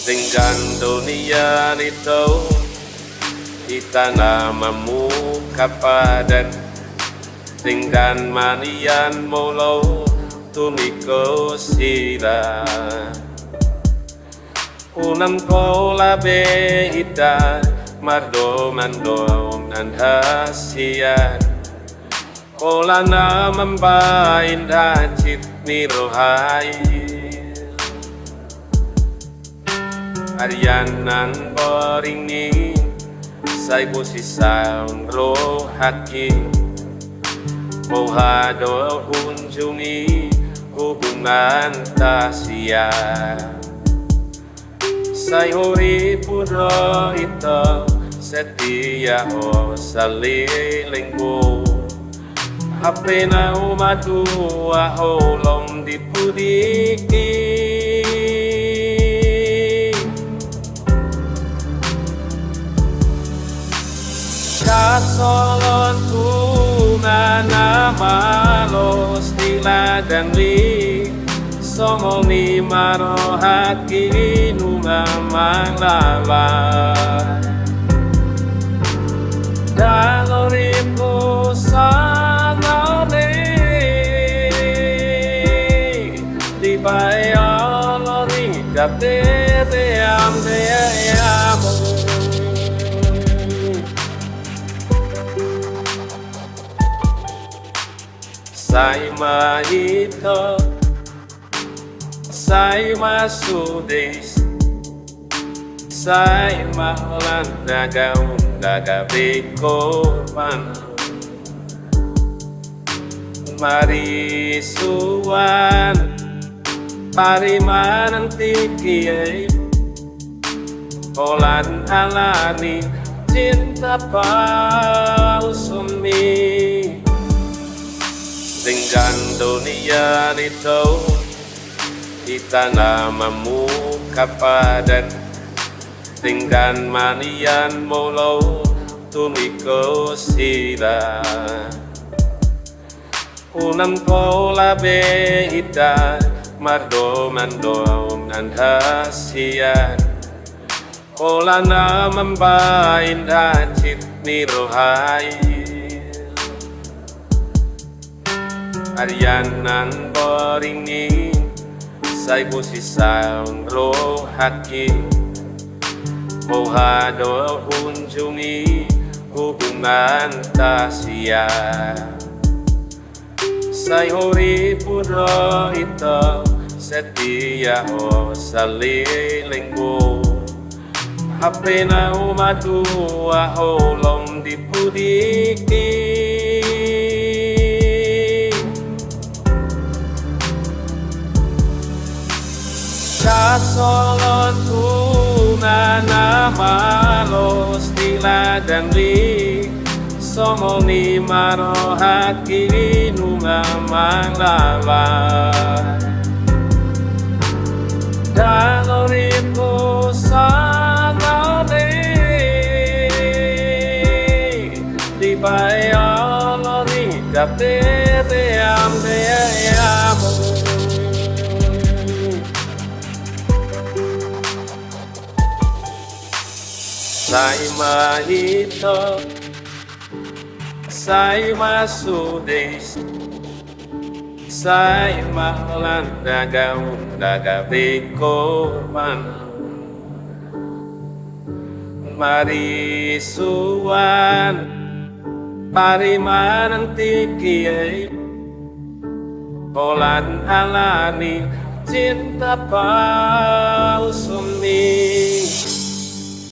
Dengan dunia itu kita namamu kapadan dengan manian molo tumiko sila unang kola beita mardo mando nan hasian kola na mambain dacit nirohai Arianan boringi say posisaun rohaki mohado kunjungi hubungan tasya say huri puro ito setia ho salilinggo hape na umadua holong dipudiki Kasolon tunana malos tiladan li Somong ni marohaki numamang lala Daloripo sanone Di bayolori kapte am de amo Sai mahito, sai masudes, sai mahlanda gaun dagabiko man. Marisuan, parimanan tikiai, Olan alani cinta pausumi. Dengan dunia itu kita namamu kapadan dengan manian molo tumiko sila unang kola beita mardo mando nan hasian kola na mambain dacit nirohai Arianan boringi say posisaun rohaki mohado kunjungi hubungan tasya say huri puro ito setia ho salilinggo hape na umadua holong dipudiki Kasolon tunana malos tiladan li Somong ni marohaki numamang lala Daloripo sanone Di bayolori kapte am de amo Sai mahito, sai masudes, sai mahlanda gaun dagabiko man. Marisuan, parimanan tikiai, Olan alani cinta pausumi.